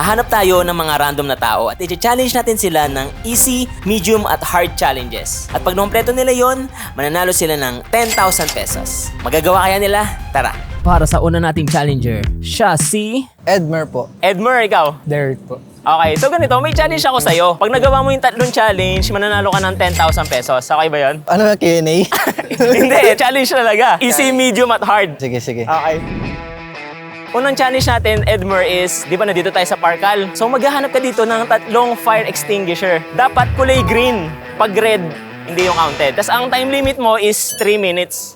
hahanap tayo ng mga random na tao at i-challenge natin sila ng easy, medium at hard challenges. At pag nakumpleto nila yon, mananalo sila ng 10,000 pesos. Magagawa kaya nila? Tara! Para sa una nating challenger, siya si... Edmer po. Edmer, ikaw? Derek po. Okay, so ganito, may challenge ako sa'yo. Pag nagawa mo yung tatlong challenge, mananalo ka ng 10,000 pesos. Okay ba yun? Ano na Q&A? Hindi, challenge talaga. Easy, medium at hard. Sige, sige. Okay. Unang challenge natin, Edmer, is, di ba nandito tayo sa Parkal? So maghahanap ka dito ng tatlong fire extinguisher. Dapat kulay green. Pag red, hindi yung counted. Tapos ang time limit mo is 3 minutes.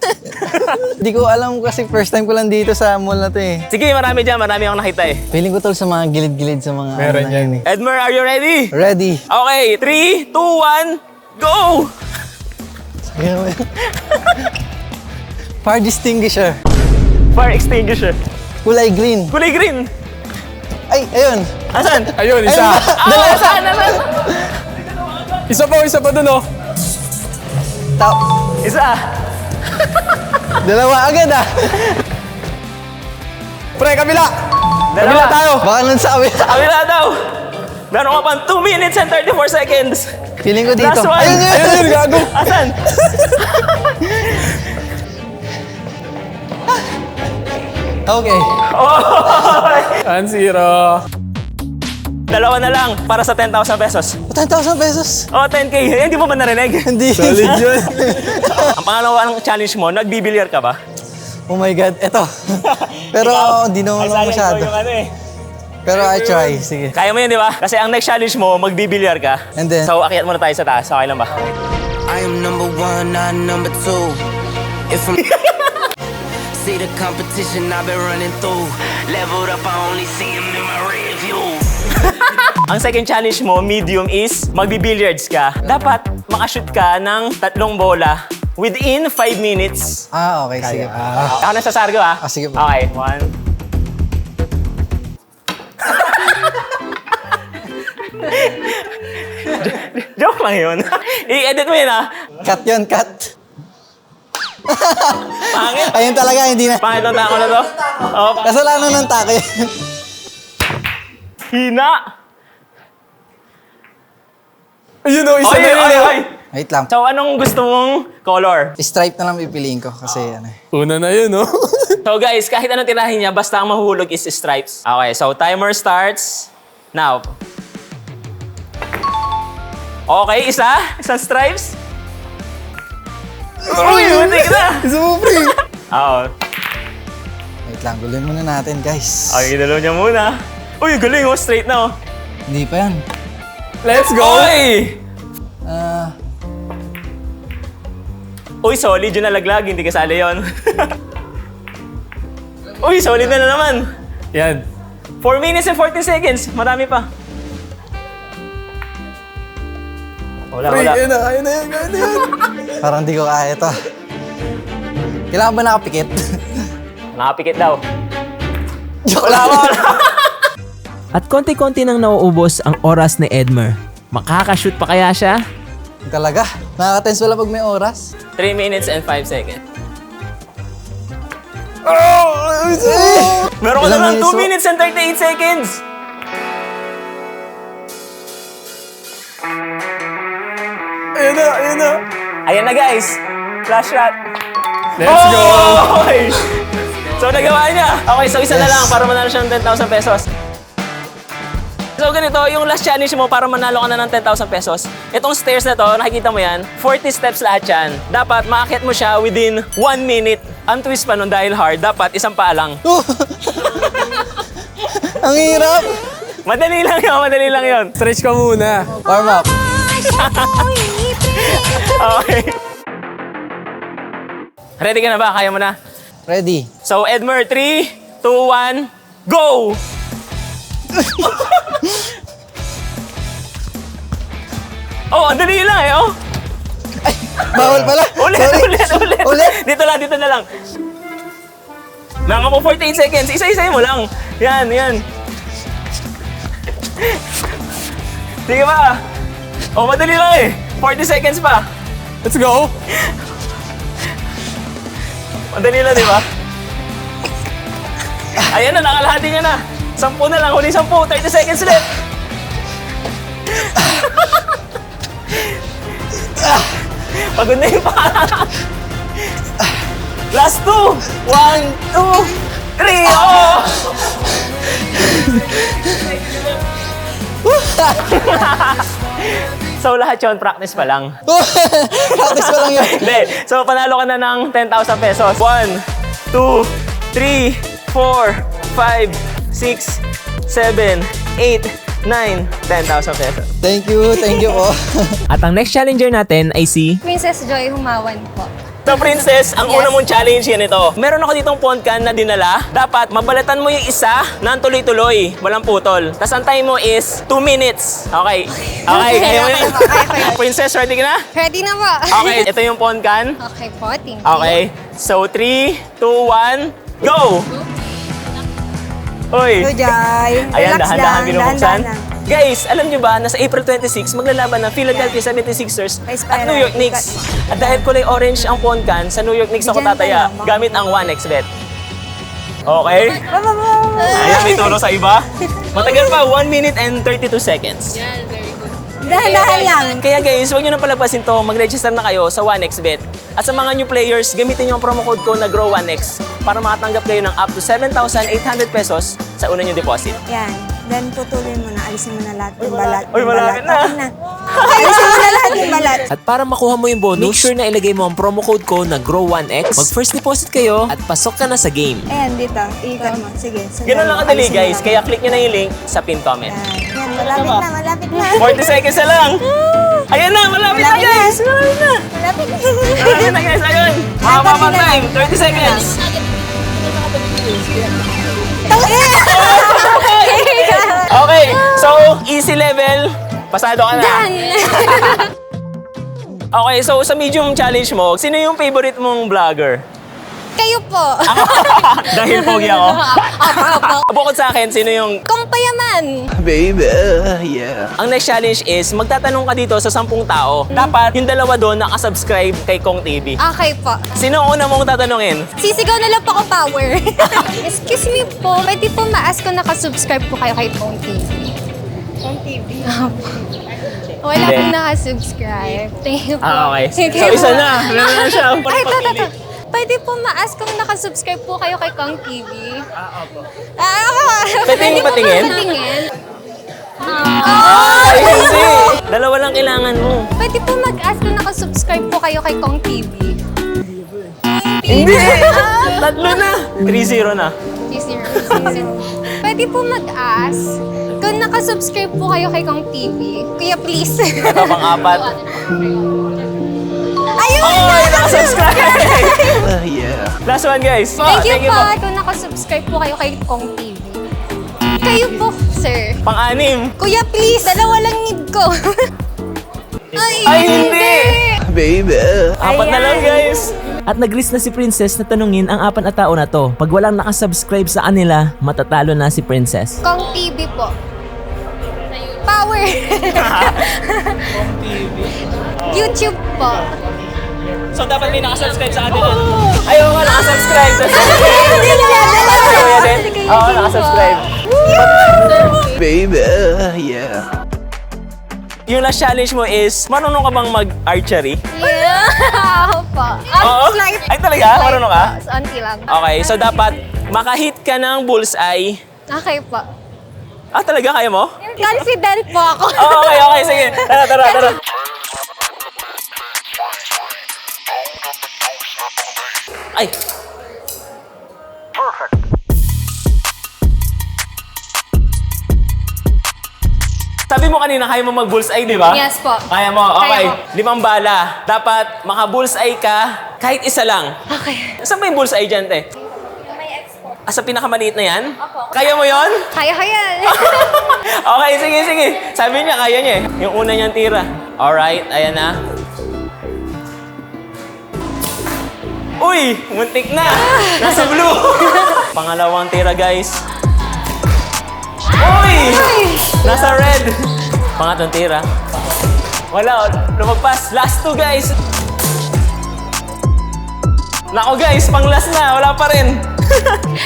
Hindi ko alam kasi first time ko lang dito sa mall na to eh. Sige, marami dyan. Marami akong nakita eh. Feeling ko tol sa mga gilid-gilid sa mga... Meron yan eh. Edmer, are you ready? Ready. Okay, 3, 2, 1, go! Fire extinguisher. Fire extinguisher. Kulay green. Kulay green. Ay, ayun. Asan? Ayun, isa. Ah, saan naman? Isa pa dun, oh. Isa. Dalawa agad ah. Pre, kabila! Dalawa. Kabila tayo! Baka nun sa amin. Kabila daw. Meron ka pang 2 minutes and 34 seconds. Feeling ko dito. Last one. Ayun, ayun. Ayun, gago! Asan? Okay. 1-0. Dalawa na lang para sa 10,000 pesos. 10,000 pesos. Oh, 10K. Hindi mo ba narinig? Hindi. Solid yun. Ang pangalawa ng challenge mo, nagbibilyar ka ba? Oh my God, eto. Pero hindi naman ako masyado. Yung ano eh. Pero I try. Sige. Kaya mo yun, di ba? Kasi ang next challenge mo, magbibilyar ka. And then? So, akyat muna tayo sa taas. Okay lang ba? I am number one, not number two. If I'm see the competition I've been running through, leveled up, I only see him in my rear view. Ang second challenge mo, medium, is magbibilliards ka. Dapat makashoot ka ng 3 bola within 5 minutes. Ah, okay. Sige. Ako na sa Sargo, ah. Ah, sige po. Okay, 1. Joke lang yun. I-edit mo yun, ah. Cut yun, cut. Pangit. Ayun talaga, hindi na. Pangit ang tako na to. Oh, Kasalanan ng take. hina. Ayun, oh, isa Oy, na yun. oy, oh. oy. Wait lang. So, anong gusto mong color? Stripe na lang pipiliin ko kasi ano eh. Una na yun, oh. So guys, kahit anong tirahin niya, basta ang mahuhulog is stripes. Okay, so timer starts now. Okay, isang stripes. Uy, muntik na! Isa mo, pre. Oo. Wait lang, guluhin muna natin, guys. Okay, dalaw niya muna. Uy, galing oh, straight na oh. Hindi pa yan. Let's go! Uy! Ah, Uy, solid yung nalaglag, hindi kasali yun. Uy, solid na naman. Yan. 4 minutes and 14 seconds. Marami pa. Wala, Pre, wala. ayun na, ayun na yan, ayun na yan. parang di ko kaya ito. Kailangan ba nakapikit? Nakapikit daw. Joke Wala, lang. wala. At konti-konti nang nauubos ang oras ni Edmer. Makakashoot pa kaya siya? Talaga. Nakaka-tense wala pag may oras. 3 minutes and 5 seconds. Meron ka na Ilang lang 2 minutes, minutes and 38 seconds. Ayun na, ayun na. Ayan na guys. Flash shot. Let's go! Okay. So nagawa niya. Okay, so isa na Yes. lang para manalo siya ng 10,000 pesos. So ganito, yung last challenge mo para manalo ka na ng 10,000 pesos. Itong stairs na to, nakikita mo yan, 40 steps lahat yan. Dapat maakyat mo siya within 1 minute. Ang twist pa nun dahil hard, dapat isang paa lang. Ang hirap. Madali lang yun, madali lang yun. Stretch ka muna. Warm up. Okay. Ready ka na ba? Kaya mo na? Ready. So Edmer, 3, 2, 1, go! Oh, ang dali lang eh, oh. Bawal pala. Ulit, Sorry. ulit. Ulit. Dito na lang. Mga po 48 seconds. Isa-isayin mo lang. Yan, yan. Sige ba? Oh, madali lang eh. 40 seconds pa. Let's go! Madali lang, di ba? Ayan na, nakalahati ka na. 10 na lang, huli 10. 30 seconds left. Pagod na yung pangarap. Last 2. 1, 2, 3. Oh! So lahat yun, practice pa lang. Practice ko lang yun. Hindi. So panalo ka na ng 10,000 pesos. 1, 2, 3, 4, 5, 6, 7, 8, 9, 10,000 pesos. Thank you po. At ang next challenger natin ay si... Princess Joy Humawan po. So Princess, ang una mong challenge yan ito. Meron ako ditong phone can na dinala. Dapat mabalatan mo yung isa ng tuloy-tuloy. Walang putol. Tapos ang time mo is 2 minutes. Okay. Okay, kaya mo yan. Princess, ready ka na? Ready na po. Okay, ito yung phone can. Okay po, thank you. Okay. So 3, 2, 1, go! Uy! Joy. Ayan, Relax dahan-dahan lang, binubuksan. dahan-dahan lang. Guys, alam nyo ba na sa April 26, maglalaban ng Philadelphia 76ers at New York Knicks. At dahil kulay orange ang phone can, sa New York Knicks ako Bigyan ka tataya lang, baka- gamit ang 1xBet. Okay? Ayan, may tulong sa iba. Matagal pa, 1 minute and 32 seconds. Dahan-dahan lang. Kaya guys, huwag nyo nang palagpasin to, mag-register na kayo sa 1xBet. At sa mga new players, gamitin nyo ang promo code ko na GROW1X para makatanggap kayo ng up to 7,800 pesos sa una nyo deposit. Yan. Then putulin mo na. Alisin mo na lahat ng balat. Uy, ng malapit balat. na. Okay na. Alisin mo na lahat ng balat. At para makuha mo yung bonus, make sure na ilagay mo ang promo code ko na GROW1X. Mag-first deposit kayo at pasok ka na sa game. Ayan, dito. Iikot mo. Sige. sundan Ganun lang mo. kadali Alisin mo guys, lang. kaya click nyo na yung link sa pin comment. Yan, malapit na, malapit na. 40 seconds na lang! Ayan na, malapit na Malapit na. guys! Malapit na! Malapit na. Malapit na guys, ayun! Mahaba pa time, 30 seconds! Okay, so easy level, pasado ka na. Okay, so sa medium challenge mo, sino yung favorite mong vlogger? Kayo po. Dahil pogi ako. Opo. Bukod sa akin, sino yung... Kung payaman. Baby, yeah. Ang next challenge is, magtatanong ka dito sa 10 tao. Dapat yung dalawa doon nakasubscribe kay Kong TV. Okay po. Sino ang una mong tatanungin? Sisigaw na lang po ako power. Excuse me po, pwede po ma-ask kung nakasubscribe po kayo kay Pong TV. Pong TV. Wala Hindi. pong nakasubscribe. Thank you po. Okay. Thank So you isa po. na. Meron na siya. Ay, ito. Pwede po ma-ask kung nakasubscribe po kayo kay Kong TV. Opo. Pwede po patingin? patingin? Ay, hindi. Dalawa lang kailangan mo. Pwede po mag-ask kung nakasubscribe po kayo kay Kong TV. Hindi. Tatlo na. 3-0 na. Pwede po mag-ask kung nakasubscribe po kayo kay Kong TV. Kuya, please. Ito pang-apat. Ayun! Oh, nakasubscribe. Yeah. Last one, guys. Thank you po. po kung nakasubscribe po kayo kay Kong TV. Kayo po, sir. Pang-anim. Kuya, please. Dalawa lang need ko. Ay, hindi. Baby. Apat na lang, guys. At nag-list na si Princess na tanungin ang 4 na tao na to. Pag walang nakasubscribe sa kanila, matatalo na si Princess. Kong TV po. Power. YouTube po. So, dapat may nakasubscribe sa atin. Ayaw nga nakasubscribe. Kuya din? Oo, nakasubscribe. Baby, yeah. Yung last challenge mo is, marunong ka bang mag-archery? Yeah. po. Oo? Ay, talaga? Marunong ka? Auntie lang. Okay, so dapat makahit ka ng bullseye. Okay po. Ah, talaga? Kaya mo? Confident po ako. Oh, okay, sige. Tara. Ay! Sabi mo kanina, kaya mo mag-bullseye, di ba? Yes po. Kaya mo, okay. Kaya po. 5 bala. Dapat maka-bullseye ka kahit isa lang. Okay. Saan ba yung bullseye dyan, te? May export. Ah, sa pinakamaliit na yan? Opo. Kaya mo yon? Kaya. Okay, sige. Sabi niya, kaya niya eh. Yung una niyang tira. Alright, ayan na. Uy! Muntik na! Nasa blue! Pangalawang tira, guys. Uy! Nasa red! Pangatong tira. Wala, lumagpas. Last 2, guys. Nako, guys, pang last na. Wala pa rin.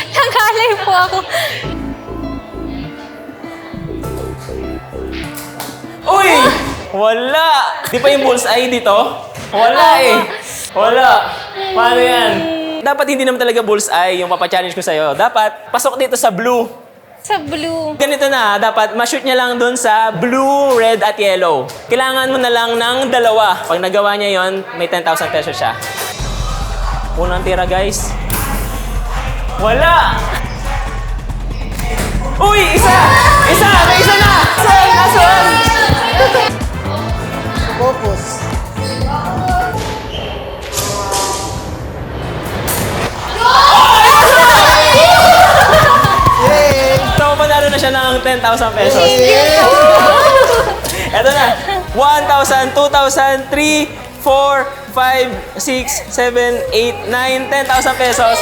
Nangalay po ako. Uy! Wala! Di pa yung bullseye dito? Wala eh. Wala. Paano yan? Dapat hindi naman talaga bullseye yung papachallenge ko sa'yo. Dapat pasok dito sa blue. Sa blue. Ganito na, dapat ma-shoot niya lang dun sa blue, red, at yellow. Kailangan mo na lang ng dalawa. Pag nagawa niya yon, may 10,000 pesos siya. Unang tira, guys. Wala! Uy! Isa! Isa! May isa na! Saan? Nasaan? Focus. So, panalo na siya ng 10,000 pesos. Eto na. 1,000, 2,000, 3, 4, 5, 6, 7, 8, 9, 10,000 pesos.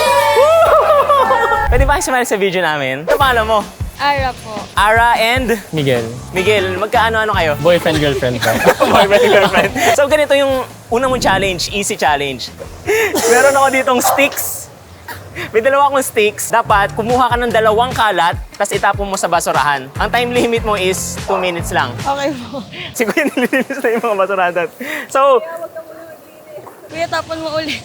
Pwede ba kayo sumali sa video namin? Ano pangalan mo? Ara po. Ara and Miguel. Miguel. Magkaano-ano kayo? Boyfriend, girlfriend ka. Boyfriend and girlfriend. So, ganito yung unang mong challenge. Easy challenge. Meron ako ditong sticks. May dalawa akong sticks. Dapat kumuha ka ng dalawang kalat, tapos itapon mo sa basurahan. Ang time limit mo is 2 minutes lang. Okay po. Siguro nililinis na yung mga basurahan doon. So, Kuya, tapon mo ulit.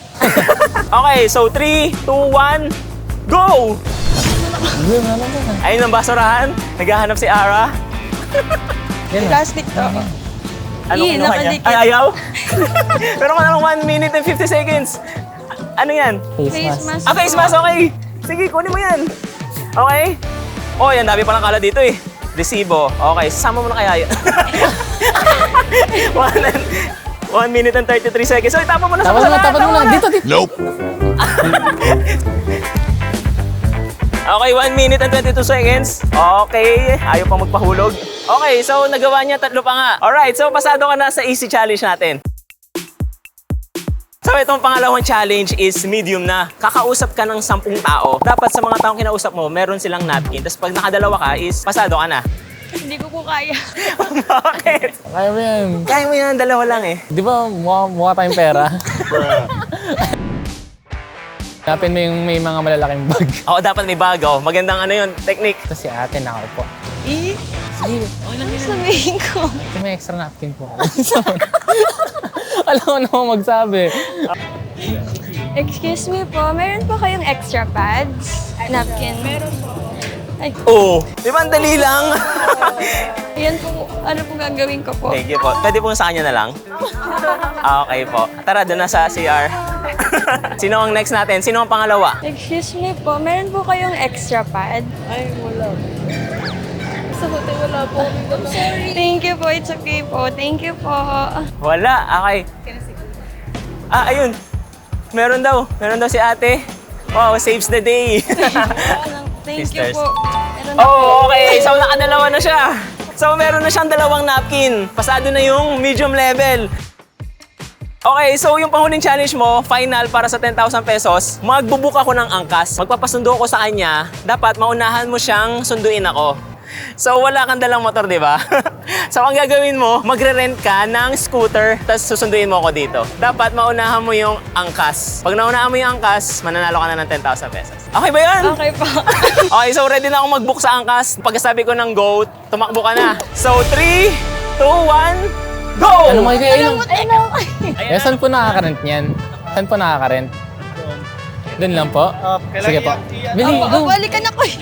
okay. So, 3, 2, 1, go! Ayun ang basurahan. Naghahanap si Ara. Plastic to. Anong Ih, kinuha niya? nakadikit. Ay, ayaw? Pero ka naman 1 minute and 50 seconds. Ano yan? Face mask. Ah, face mask, okay. Sige, kunin mo yan. Okay? Oh, yan, dami palang kala dito eh. Resibo. Okay, sasama mo na kaya yun. 1 minute and 33 seconds. So, itapon mo na sa basurahan. Tapos mo na. Dito. Nope. Okay, 1 minute and 22 seconds. Okay, ayaw pa magpahulog. Okay, so nagawa niya, 3 pa nga. Alright, so pasado ka na sa easy challenge natin. So itong pangalawang challenge is medium na. Kakausap ka ng 10 tao. Dapat sa mga taong kinausap mo, meron silang napkin. Tapos pag nakadalawa ka is pasado ka na. Hindi ko po kaya. Bakit? Kaya mo yan. Kaya mo yan, dalawa lang eh. Di ba mukha tayong pera? Hanapin mo yung may mga malalaking bag. Oo, dapat may bago. Magandang ano yun, technique. Ito si ate nakaupo. Eh? Ano sabihin ko? Ito may extra napkin po. Alam mo naman magsabi. Excuse me po, meron po kayong extra pads? Napkin? Meron po. Ay, Oo. Di ba, ang dali lang? yan po, ano po gagawin ko po? Thank you po. Pwede po sa kanya na lang? Okay po. Tara, doon na sa CR. Sino ang next natin? Sino ang pangalawa? Excuse me po, meron po kayong extra pad? Ay, wala. Sa hotel, wala po. I'm sorry. Thank you po, it's okay po. Thank you po. Wala. Okay. Ah, ayun. Meron daw. Meron daw si ate. Wow, saves the day. Thank Sisters. you po. Meron na po. Oh, okay. So, nakadalawa na siya. So, meron na siyang 2 napkin. Pasado na yung medium level. Okay, so yung panghuling challenge mo, final para sa 10,000 pesos, magbubook ako ng angkas. Magpapasundo ko sa kanya, dapat maunahan mo siyang sunduin ako. So wala kang dalang motor, di ba? So ang gagawin mo, magre-rent ka ng scooter, tapos susunduin mo ako dito. Dapat maunahan mo yung angkas. Pag naunahan mo yung angkas, mananalo ka na ng 10,000 pesos. Okay ba yan? Okay po. Okay, so ready na akong mag-book sa angkas. Pagkasabi ko ng go, tumakbo ka na. So 3, 2, 1, go! Ano mga kaya yung... Ano? Eh, saan po nakaka-rent niyan? Saan po nakaka-rent? Doon lang po? Sige po. Bili, go! Balikan ako eh.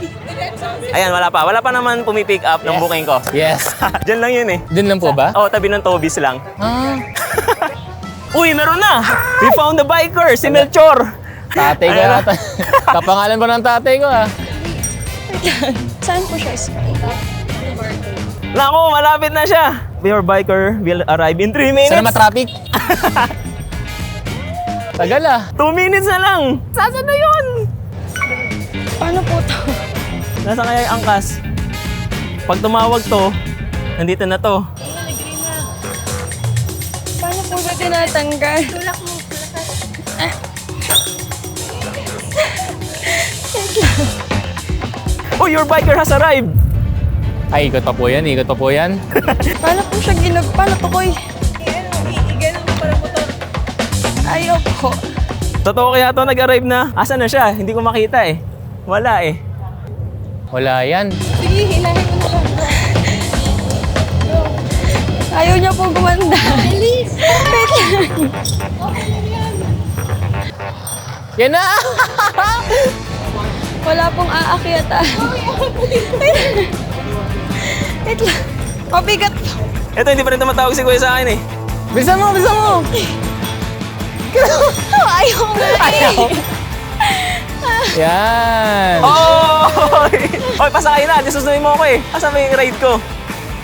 Ayan, wala pa. Wala pa naman pumipick up ng booking ko. Yes. Diyan lang yun eh. Doon lang po ba? Oh, tabi ng Tobis lang. Ah, Uy, meron na! We found the biker, si Melchor! tatay ko Ayan na. yata. Kapangalan ba ng tatay ko ah? Saan po siya? Naku, malapit na siya! Your biker will arrive in 3 minutes. Sana ma-traffic? Tagal ah. 2 minutes na lang! Saan na yun? Paano po to? Nasaan kaya yung angkas? Pag tumawag to, nandito na to. Paano po ba tinatanggal? Tulak mo. Oh, your biker has arrived! Ay, ikot pa po yan, ikot pa po yan. Paano po siya paano to, Koy? Ganun mo para motor. Ayaw po. Totoo kaya to, nag-arrive na. Asa na siya? Hindi ko makita eh. Wala eh. Wala yan. Sige, hilahin mo na lang. Yan na! Wala pong aakyatan. Wait lang. Mabigat po. Ito, hindi pa rin tumatawag si Kuya sa akin eh. Bilisan mo, bilisan mo! Ayaw nga eh. Yan! Oh! Oy, pasakay na. Di susunod mo ako eh. Asan ba yung ride ko?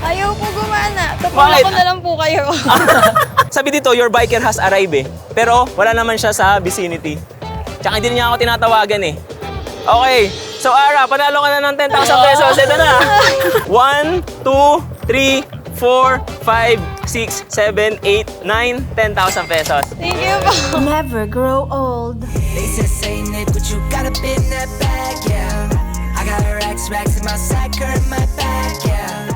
Ayaw po gumana. Bakit? Tapos ko na lang po kayo. Sabi dito, your biker has arrived eh. Pero wala naman siya sa vicinity. Tsaka hindi niya ako tinatawagan eh. Okay. So Ara, panalo ka na ng 10,000 pesos. Ito na. 1, 2, 3, 4, 5, 6, 7, 8, 9, 10,000 pesos. Thank you po. Never grow old. They said say Nick, but you got up in that bag, yeah. I got racks in my sack or in my back, yeah.